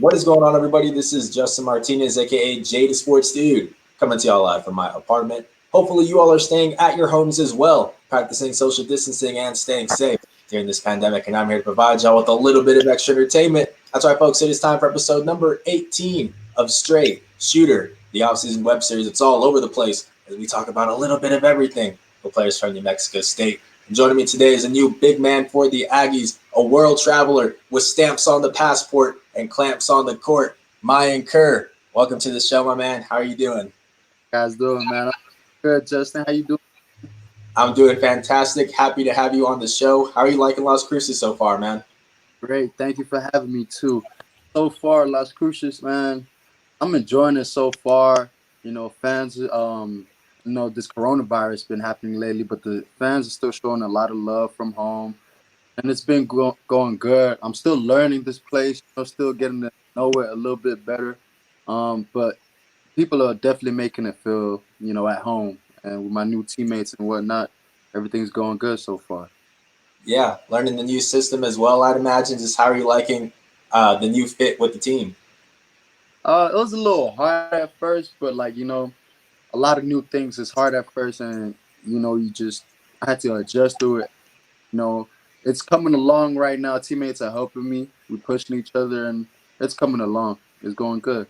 What is going on, everybody? This is Justin Martinez, aka Jay the Sports Dude, coming to y'all live from my apartment. Hopefully, you all are staying at your homes as well, practicing social distancing and staying safe during this pandemic. And I'm here to provide y'all with a little bit of extra entertainment. That's right, folks. It is time for episode number 18 of Straight Shooter, the offseason web series. It's all over the place as we talk about a little bit of everything for players from New Mexico State. And joining me today is a new big man for the Aggies, a world traveler with stamps on the passport and clamps on the court, Mayan Kiir. Welcome to the show, my man. How are you doing? Guys doing, man? I'm good, Justin. How you doing? I'm doing fantastic. Happy to have you on the show. How are you liking Las Cruces so far, man? Great. Thank you for having me too. So far, Las Cruces, man, I'm enjoying it so far. Fans, this coronavirus been happening lately, but the fans are still showing a lot of love from home, and it's been going good. I'm still learning this place, still getting to know it a little bit better. But people are definitely making it feel, at home, and with my new teammates and whatnot, everything's going good so far. Yeah, learning the new system as well, I'd imagine. Just how are you liking the new fit with the team? It was a little hard at first, but a lot of new things is hard at first, and I had to adjust to it. You know, it's coming along right now. Teammates are helping me. We're pushing each other, and it's coming along. It's going good.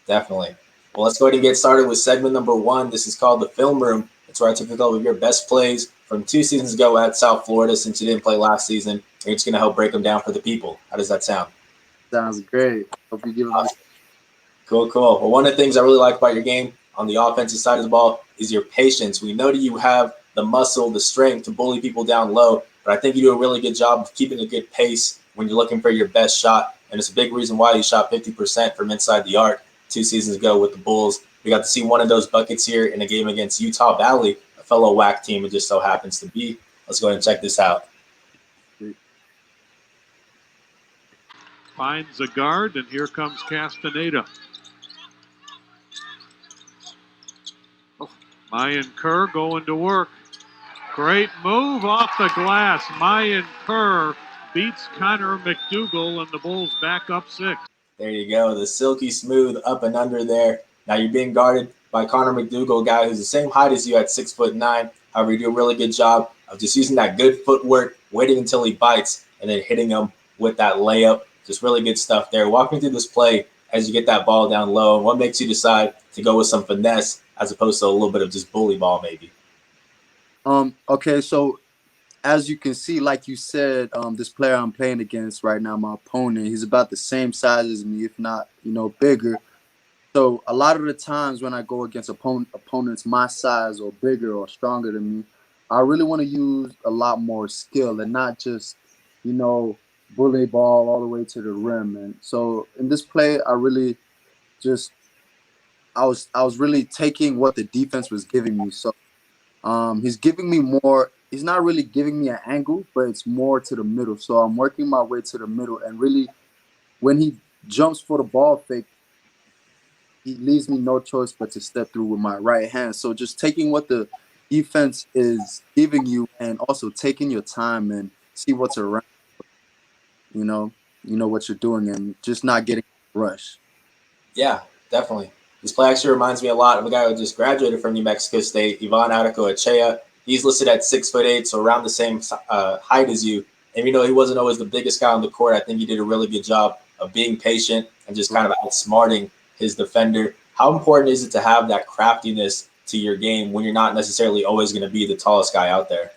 Definitely. Well, let's go ahead and get started with segment number one. This is called the Film Room. It's where I took a couple of your best plays from 2 seasons ago at South Florida. Since you didn't play last season, you're just going to help break them down for the people. How does that sound? Sounds great. Hope you give it. Cool. Well, one of the things I really like about your game on the offensive side of the ball is your patience. We know that you have the muscle, the strength to bully people down low, but I think you do a really good job of keeping a good pace when you're looking for your best shot. And it's a big reason why you shot 50% from inside the arc 2 seasons ago with the Bulls. We got to see one of those buckets here in a game against Utah Valley, a fellow WAC team it just so happens to be. Let's go ahead and check this out. Finds a guard, and here comes Castaneda. Mayan Kerr going to work. Great move off the glass. Mayan Kerr beats Connor McDougal, and the Bulls back up 6. There you go, the silky smooth up and under there. Now you're being guarded by Connor McDougal, a guy who's the same height as you at 6'9". However, you do a really good job of just using that good footwork, waiting until he bites, and then hitting him with that layup. Just really good stuff there. Walk me through this play as you get that ball down low, and what makes you decide to go with some finesse as opposed to a little bit of just bully ball maybe? Okay, so as you can see, like you said, this player I'm playing against right now, my opponent, he's about the same size as me, if not, bigger. So a lot of the times when I go against opponents my size or bigger or stronger than me, I really want to use a lot more skill and not just, bully ball all the way to the rim. And so in this play, I really just I was really taking what the defense was giving me. So he's giving me more. He's not really giving me an angle, but it's more to the middle. So I'm working my way to the middle, and really, when he jumps for the ball fake, he leaves me no choice but to step through with my right hand. So just taking what the defense is giving you, and also taking your time and see what's around. You know what you're doing, and just not getting rushed. Yeah, definitely. This play actually reminds me a lot of a guy who just graduated from New Mexico State, Ivan Echea. He's listed at 6'8", so around the same height as you. And he wasn't always the biggest guy on the court. I think he did a really good job of being patient and just kind of outsmarting his defender. How important is it to have that craftiness to your game when you're not necessarily always going to be the tallest guy out there?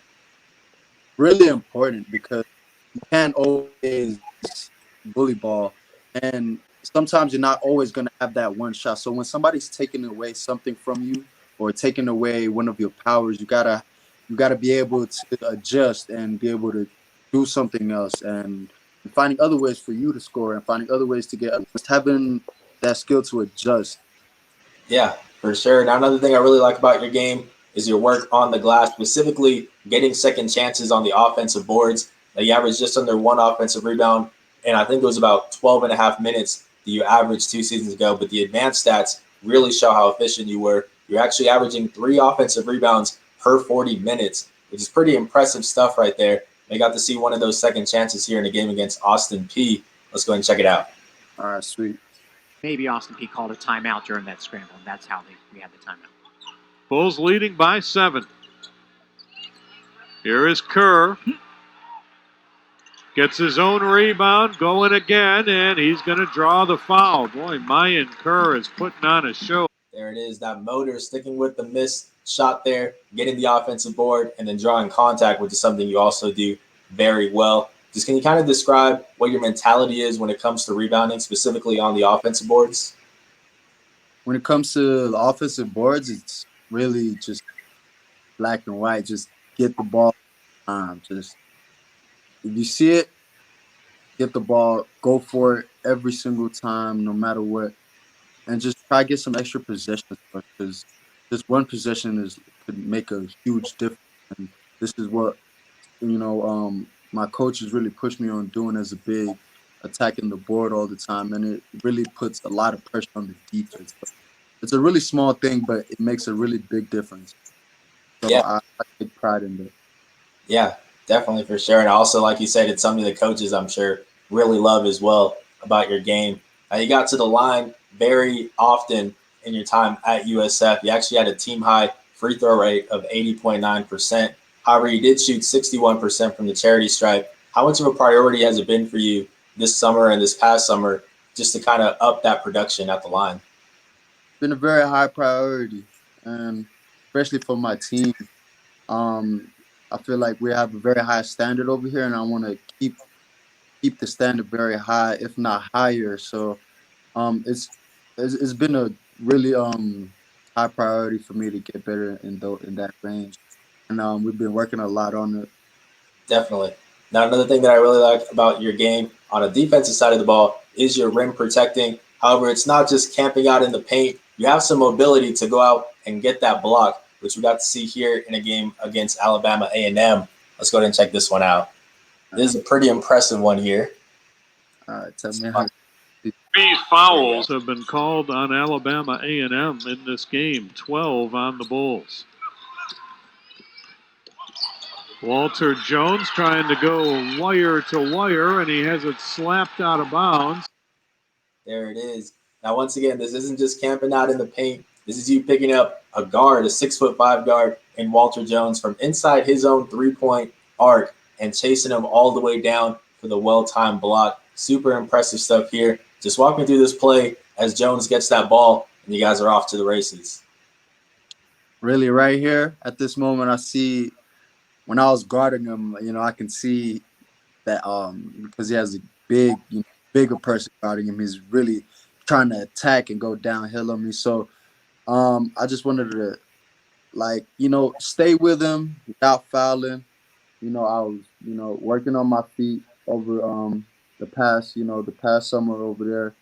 Really important, because you can't always bully ball, and sometimes you're not always going to have that one shot. So when somebody's taking away something from you or taking away one of your powers, you gotta be able to adjust and be able to do something else, and finding other ways for you to score and finding other ways to get, just having that skill to adjust. Yeah, for sure. Now, another thing I really like about your game is your work on the glass, specifically getting second chances on the offensive boards. Now, you averaged just under one offensive rebound, and I think it was about 12 and a half minutes that you averaged 2 seasons ago. But the advanced stats really show how efficient you were. You're actually averaging 3 offensive rebounds per 40 minutes, which is pretty impressive stuff right there. I got to see one of those second chances here in a game against Austin Peay. Let's go ahead and check it out. All right, sweet. Maybe Austin Peay called a timeout during that scramble, and that's how we had the timeout. Bulls leading by 7. Here is Kerr. Gets his own rebound, going again, and he's going to draw the foul. Boy, Mayan Kiir is putting on a show. There it is, that motor sticking with the missed shot there, getting the offensive board, and then drawing contact, which is something you also do very well. Just can you kind of describe what your mentality is when it comes to rebounding, specifically on the offensive boards? When it comes to the offensive boards, it's really just black and white. Just get the ball. Just if you see it, get the ball, go for it every single time, no matter what, and just try to get some extra possessions because just one possession could make a huge difference. And this is what my coaches really pushed me on doing as a big, attacking the board all the time, and it really puts a lot of pressure on the defense. But it's a really small thing, but it makes a really big difference. So yeah, I take pride in it. Yeah, definitely for sure. And also, like you said, it's something the coaches, I'm sure, really love as well about your game. You got to the line very often in your time at USF. You actually had a team high free throw rate of 80.9%. However, you did shoot 61% from the charity stripe. How much of a priority has it been for you this summer and this past summer just to kind of up that production at the line? It's been a very high priority, and especially for my team. I feel like we have a very high standard over here, and I want to keep the standard very high, if not higher. So, it's been a really high priority for me to get better in that range, and we've been working a lot on it. Definitely. Now, another thing that I really like about your game on a defensive side of the ball is your rim protecting. However, it's not just camping out in the paint. You have some mobility to go out and get that block, which we got to see here in a game against Alabama A&M. Let's go ahead and check this one out. This is a pretty impressive one here. All right, tell me how. 3 fouls have been called on Alabama A&M in this game, 12 on the Bulls. Walter Jones trying to go wire to wire, and he has it slapped out of bounds. There it is. Now, once again, this isn't just camping out in the paint. This is you picking up a guard, a 6'5" guard in Walter Jones from inside his own three-point arc and chasing him all the way down for the well-timed block. Super impressive stuff here. Just walk me through this play as Jones gets that ball, and you guys are off to the races. Really, right here at this moment, I see when I was guarding him, I can see that because he has a bigger person guarding him, he's really trying to attack and go downhill on me. So I just wanted to stay with him without fouling. I was working on my feet over the past summer over there,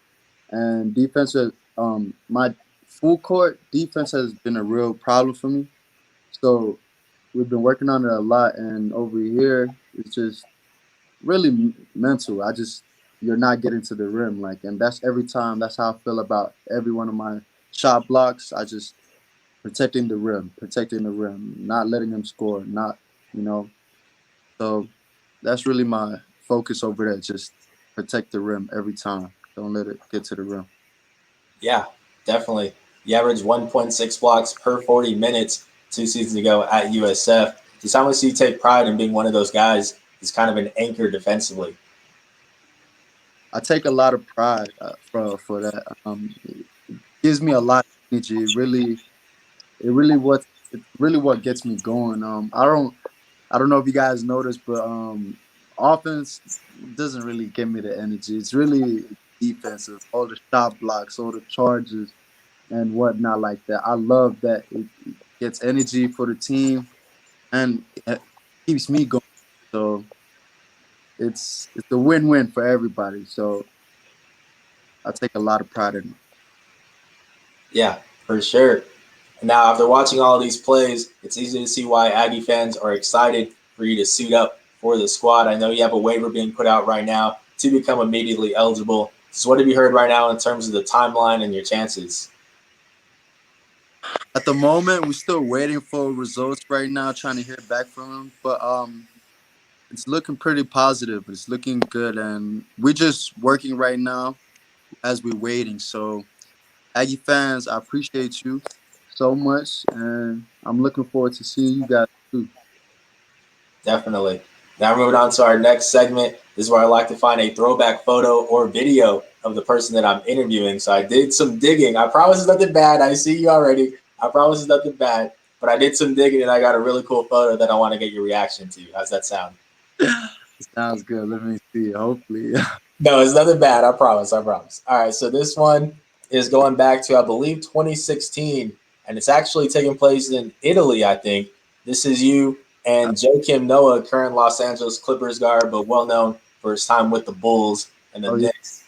and defense. My full court defense has been a real problem for me. So we've been working on it a lot, and over here it's just really mental. You're not getting to the rim, and that's every time. That's how I feel about every one of my shot blocks. I just protecting the rim, not letting them score, So that's really my focus over there. Just protect the rim every time. Don't let it get to the rim. Yeah, definitely. You averaged 1.6 blocks per 40 minutes 2 seasons ago at USF. Just how much do you take pride in being one of those guys who's kind of an anchor defensively? I take a lot of pride for that. It gives me a lot of energy. It's really what gets me going. I don't know if you guys noticed, but offense doesn't really give me the energy. It's really defensive, all the shot blocks, all the charges, and whatnot like that. I love that it gets energy for the team, and it keeps me going. So it's a win-win for everybody. So I take a lot of pride in it. Yeah, for sure. Now, after watching all of these plays, it's easy to see why Aggie fans are excited for you to suit up for the squad. I know you have a waiver being put out right now to become immediately eligible. So what have you heard right now in terms of the timeline and your chances? At the moment, we're still waiting for results right now, trying to hear back from him. But it's looking pretty positive. It's looking good, and we're just working right now as we're waiting. So, Aggie fans, I appreciate you so much, and I'm looking forward to seeing you guys too. Definitely. Now moving on to our next segment. This is where I like to find a throwback photo or video of the person that I'm interviewing. So I did some digging. I promise it's nothing bad. I see you already. I promise it's nothing bad. But I did some digging and I got a really cool photo that I want to get your reaction to. How's that sound? Sounds good. Let me see. Hopefully. No, it's nothing bad. I promise. I promise. All right. So this one is going back to, I believe, 2016. And it's actually taking place in Italy, I think. This is you and Joakim Noah, current Los Angeles Clippers guard, but well known for his time with the Bulls and the Knicks.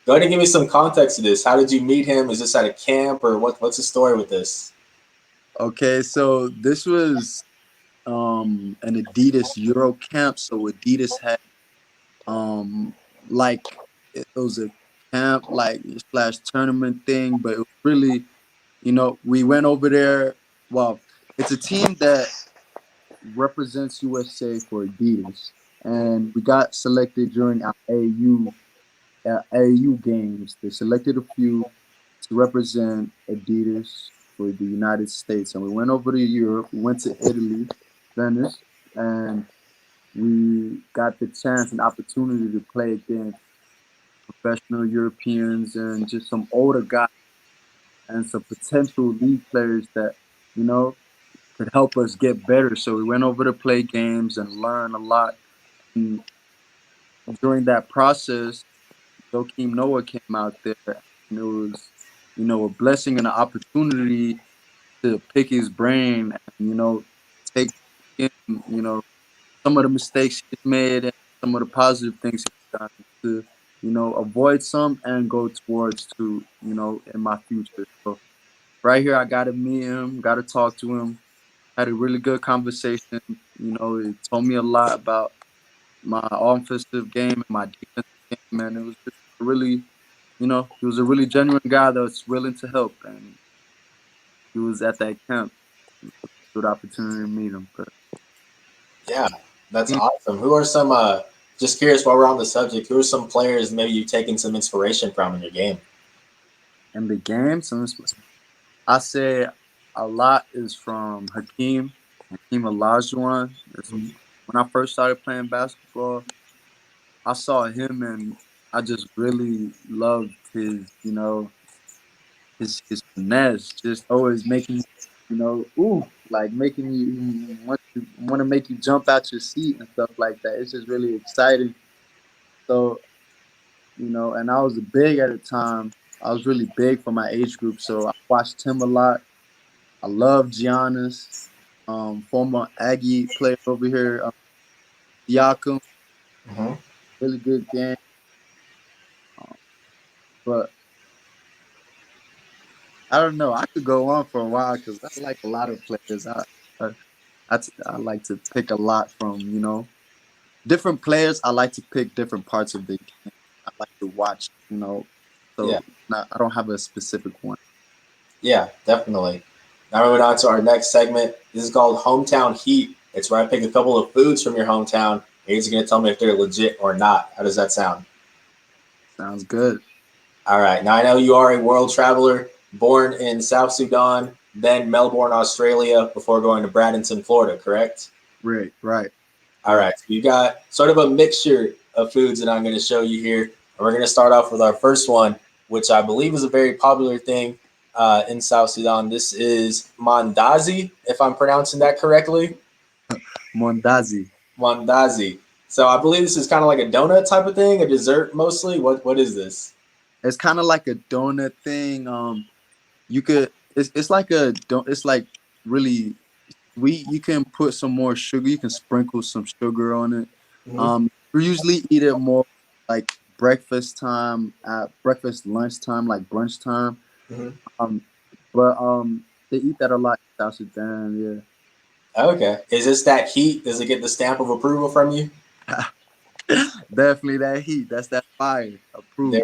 Go ahead and give me some context to this. How did you meet him? Is this at a camp or what's the story with this? Okay, so this was an Adidas Euro camp. So Adidas had like it was a camp like slash tournament thing, but it was really, we went over there. Well, it's a team that represents USA for Adidas, and we got selected during our AU games. They selected a few to represent Adidas for the United States, and we went over to Europe. We went to Italy, Venice, and we got the chance and opportunity to play against professional Europeans and just some older guys and some potential league players that, could help us get better. So we went over to play games and learn a lot. And during that process, Joakim Noah came out there, and it was, a blessing and an opportunity to pick his brain and, take in, some of the mistakes he's made and some of the positive things he's done to, avoid some and go towards to, in my future. So right here, I got to meet him, got to talk to him, had a really good conversation. It told me a lot about my offensive game and my defensive game, and it was just really, he was a really genuine guy that was willing to help, and he was at that camp. Good opportunity to meet him. But Yeah, that's awesome. Who are some, just curious while we're on the subject, who are some players maybe you've taken some inspiration from in your game? in the game, I say a lot is from Hakeem Olajuwon. When I first started playing basketball, I saw him and I just really loved his, his finesse, just always making, like making you want to make you jump out your seat and stuff like that. It's just really exciting. So, and I was big at the time. I was really big for my age group, so I watched him a lot. I love Giannis, former Aggie player over here, Siakam, Mm-hmm. really good game. But I don't know. I could go on for a while because I like a lot of players. I like to pick a lot from, different players. I like to pick different parts of the game. I like to watch, Yeah. so I don't have a specific one. Yeah, definitely. Now moving on to our next segment. This is called Hometown Heat. It's where I pick a couple of foods from your hometown. And you're just going to tell me if they're legit or not. How does that sound? Sounds good. All right. Now I know you are a world traveler, born in South Sudan, then Melbourne, Australia, before going to Bradenton, Florida, correct? Right. All right. So you got sort of a mixture of foods that I'm going to show you here. And we're going to start off with our first one, which I believe is a very popular thing in South Sudan. This is mandazi, if I'm pronouncing that correctly. Mondazi. Mandazi. So I believe this is kind of like a donut type of thing, a dessert mostly. What is this? It's kind of like a donut thing. It's like it's like really sweet. You can put some more sugar. You can sprinkle some sugar on it. Mm-hmm. We usually eat it more like breakfast time, at breakfast, lunchtime, like brunch time. Mm-hmm. But they eat that a lot in South Sudan. Okay. Is this that heat? Does it get the stamp of approval from you? Yeah, definitely that heat. That's that fire. Approved.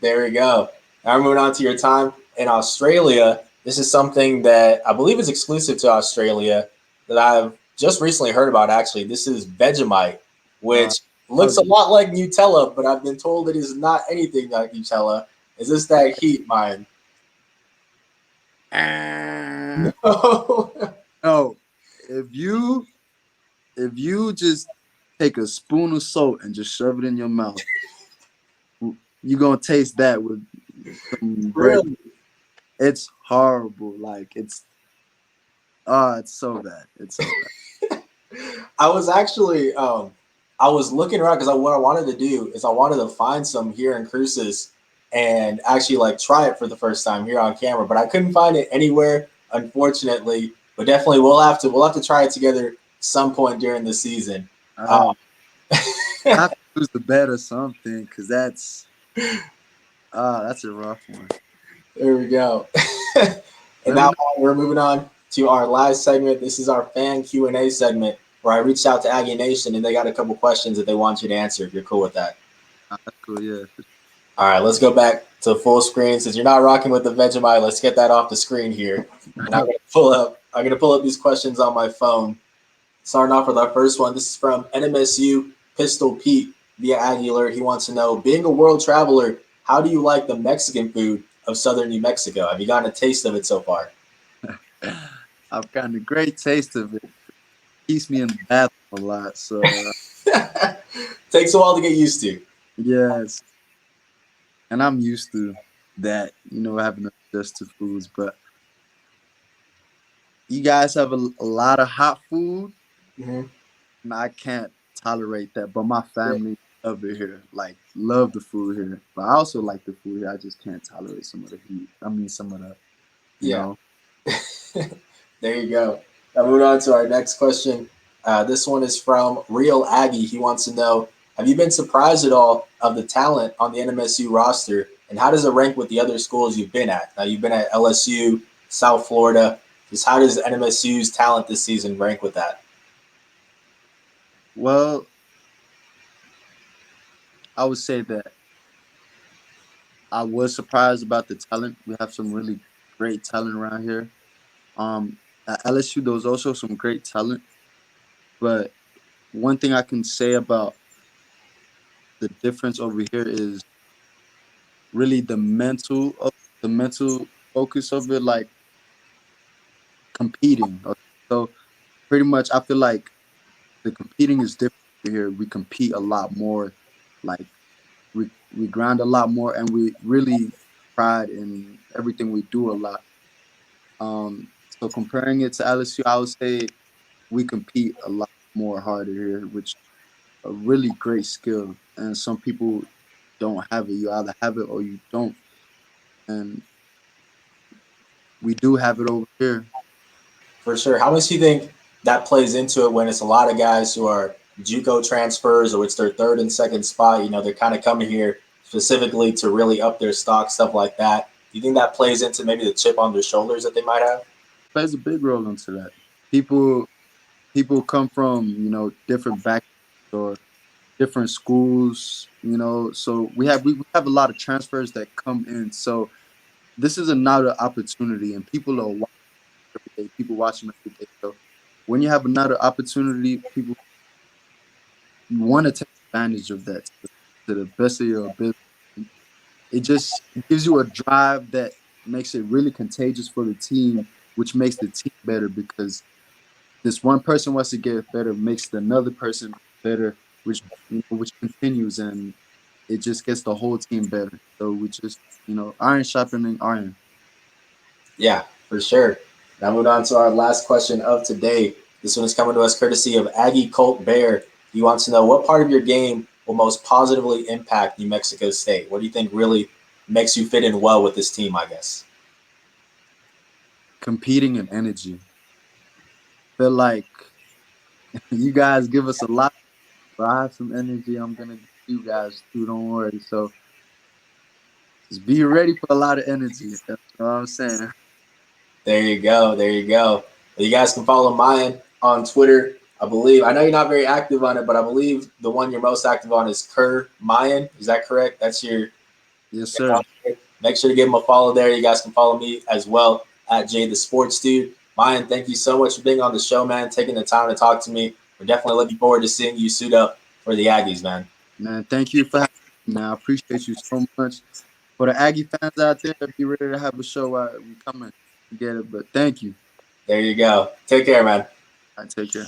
There we go. Now we're moving on to your time in Australia. This is something that I believe is exclusive to Australia that I've just recently heard about, actually. This is Vegemite, which looks a lot like Nutella, but I've been told it is not anything like Nutella. Is this that heat, Mayan? No. No, if you just take a spoon of salt and just shove it in your mouth, you're gonna taste that with some bread. Really? It's horrible. Like it's so bad. It's so bad. I was actually I was looking around because what I wanted to do is I wanted to find some here in Cruces and actually like try it for the first time here on camera, but I couldn't find it anywhere, unfortunately. But definitely we'll have to try it together some point during the season. I have to use the bed or something because that's a rough one. There we go. And now we're moving on to our last segment. This is our fan Q&A segment where I reached out to Aggie Nation and they got a couple questions that they want you to answer if you're cool with that. That's cool, yeah. All right, let's go back to full screen. Since you're not rocking with the Vegemite, let's get that off the screen here. And I'm gonna pull up these questions on my phone. Starting off with our first one. This is from NMSU Pistol Pete via Aggie Alert. He wants to know, being a world traveler, how do you like the Mexican food of southern New Mexico? Have you gotten a taste of it so far? I've gotten a great taste of it. Keeps me in the bathroom a lot, so takes a while to get used to. Yes, and I'm used to that, having to adjust to foods. But you guys have a lot of hot food, and I can't tolerate that. But my family love it here, like love the food here. But I also like the food here. I just can't tolerate some of the heat. I mean, some of the, you know. There you go. Now moving on to our next question. This one is from Real Aggie. He wants to know, have you been surprised at all of the talent on the NMSU roster, and how does it rank with the other schools you've been at? Now, you've been at LSU, South Florida. Just how does NMSU's talent this season rank with that? Well, I would say that I was surprised about the talent. We have some really great talent around here. At LSU, there was also some great talent. But one thing I can say about the difference over here is really the mental focus of it, like competing. So pretty much I feel like the competing is different here. We compete a lot more, like we grind a lot more, and we really pride in everything we do a lot. So comparing it to LSU, I would say we compete a lot more harder here, which a really great skill. And some people don't have it. You either have it or you don't. And we do have it over here. For sure. How much do you think that plays into it when it's a lot of guys who are JUCO transfers or it's their third and second spot? They're kind of coming here specifically to really up their stock, stuff like that. Do you think that plays into maybe the chip on their shoulders that they might have? Plays a big role into that. People come from, different backgrounds or different schools, so we have a lot of transfers that come in. So this is another opportunity, and people are watching every day. People watching every day. So when you have another opportunity, you want to take advantage of that to the best of your ability. It just gives you a drive that makes it really contagious for the team, which makes the team better, because this one person wants to get better, makes another person better, which continues, and it just gets the whole team better. So we just, iron sharpening iron. Yeah, for sure. Now moving on to our last question of today. This one is coming to us courtesy of Aggie Colt Bear. He wants to know, what part of your game will most positively impact New Mexico State? What do you think really makes you fit in well with this team, I guess? Competing and energy. Feel like you guys give us a lot, but I have some energy I'm going to give you guys too, don't worry. So just be ready for a lot of energy. That's what I'm saying. There you go. There you go. You guys can follow Mayan on Twitter. I believe, I know you're not very active on it, but I believe the one you're most active on is Kerr Mayen. Is that correct? That's your. Yes, sir. Make sure to give him a follow there. You guys can follow me as well at Jay the Sports Dude. Mayan, thank you so much for being on the show, man, taking the time to talk to me. We're definitely looking forward to seeing you suit up for the Aggies, man. Man, thank you for having me, man. I appreciate you so much. For the Aggie fans out there, be ready to have a show. We coming to get it. But thank you. There you go. Take care, man. All right, take care.